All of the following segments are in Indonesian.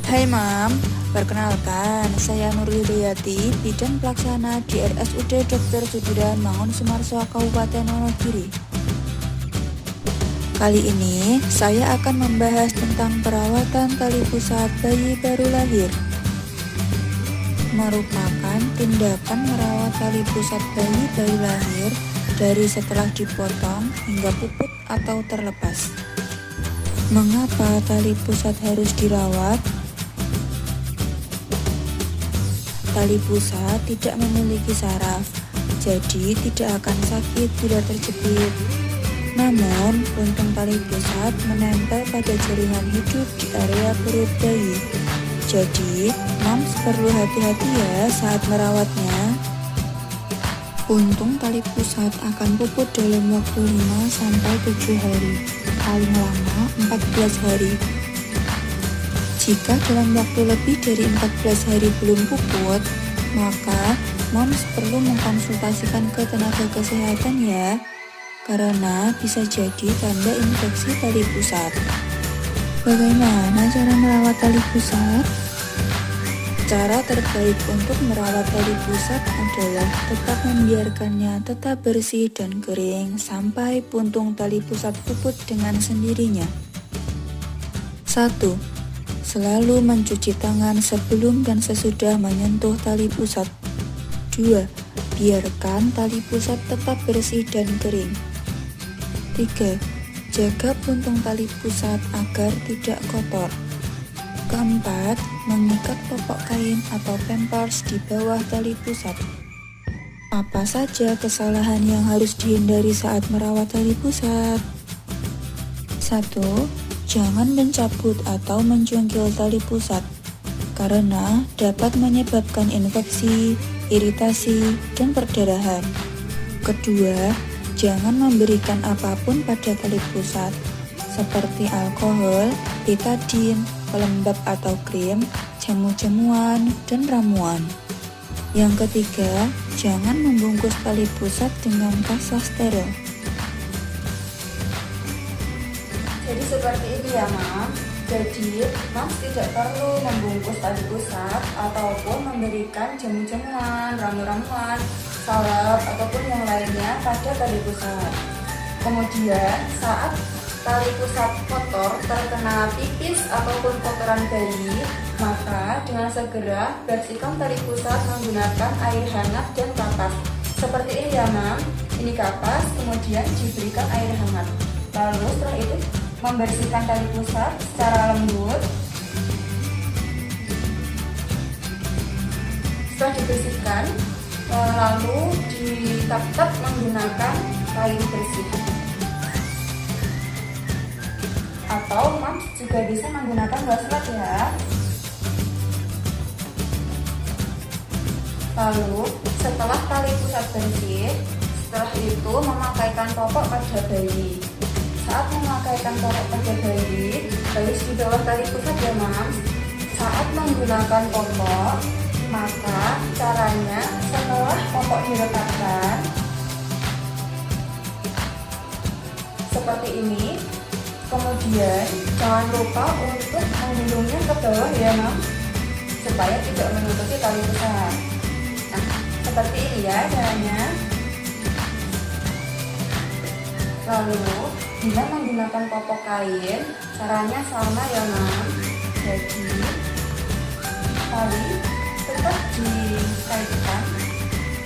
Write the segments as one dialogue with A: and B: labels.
A: Hai Mam, perkenalkan saya Nur Hidayati, Bidan Pelaksana di RSUD Dr. Sudiran Mangun Sumarso, Kabupaten Wonogiri. Kali ini saya akan membahas tentang perawatan tali pusat bayi baru lahir. Merupakan tindakan merawat tali pusat bayi baru lahir dari setelah dipotong hingga puput atau terlepas. Mengapa tali pusat harus dirawat? Tali pusat tidak memiliki saraf, jadi tidak akan sakit bila terjepit. Namun, untung tali pusat menempel pada jaringan hidup di area perut bayi. Jadi, moms perlu hati-hati ya saat merawatnya. Untung tali pusat akan puput dalam waktu 5-7 hari, paling lama 14 hari. Jika dalam waktu lebih dari 14 hari belum puput, maka moms perlu mengkonsultasikan ke tenaga kesehatan ya, karena bisa jadi tanda infeksi tali pusat. Bagaimana cara merawat tali pusat? Cara terbaik untuk merawat tali pusat adalah tetap membiarkannya tetap bersih dan kering sampai puntung tali pusat puput dengan sendirinya. 1. Selalu mencuci tangan sebelum dan sesudah menyentuh tali pusat. 2. Biarkan tali pusat tetap bersih dan kering. 3. Jaga puntung tali pusat agar tidak kotor. 4. Mengikat popok kain atau pampers di bawah tali pusat. Apa saja kesalahan yang harus dihindari saat merawat tali pusat? 1. Jangan mencabut atau mencungkil tali pusat, karena dapat menyebabkan infeksi, iritasi, dan perdarahan. Kedua, jangan memberikan apapun pada tali pusat, seperti alkohol, betadin, pelembab atau krim, jamu-jamuan, dan ramuan. Yang ketiga, jangan membungkus tali pusat dengan kasa steril. Jadi seperti ini ya Mam. Jadi Mam tidak perlu membungkus tali pusat ataupun memberikan jamu-jamuan, ramu-ramuan, salep ataupun yang lainnya pada tali pusat. Kemudian saat tali pusat kotor terkena pipis ataupun kotoran bayi, maka dengan segera bersihkan tali pusat menggunakan air hangat dan kapas. Seperti ini ya Mam. Ini kapas, kemudian diberikan air hangat. Lalu setelah itu membersihkan tali pusat secara lembut. Setelah dibersihkan, lalu ditap-tap menggunakan kain bersih. Atau moms juga bisa menggunakan wastafel ya. Lalu setelah tali pusat bersih, setelah itu memakaikan popok pada bayi. Saat memakaikan popok pada bayi, garis di bawah tali pusat ya Mams. Saat menggunakan popok, maka caranya setelah popok diletakkan seperti ini. Kemudian jangan lupa untuk menggulungnya ke bawah ya Mams, supaya tidak menutupi tali pusat. Nah, seperti ini ya caranya. Lalu bila menggunakan popok kain, caranya sama ya Mam. Jadi tali tetap dikaitkan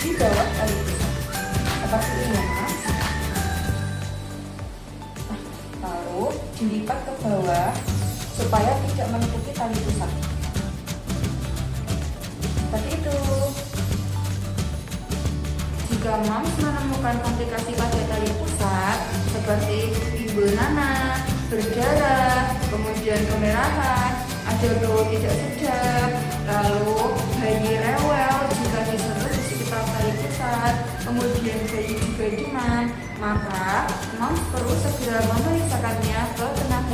A: di bawah tali pusat seperti ini ya Mas. Lalu dilipat ke bawah supaya tidak menutupi tali pusat. Seperti itu. Jika Moms menemukan komplikasi pada tali pusat seperti timbul nanah, berdarah, kemudian kemerahan, ada bau tidak sedap, lalu bayi rewel jika disentuh di sekitar tali pusat, kemudian bayi juga demam, maka Moms perlu segera memeriksakannya ke tenaga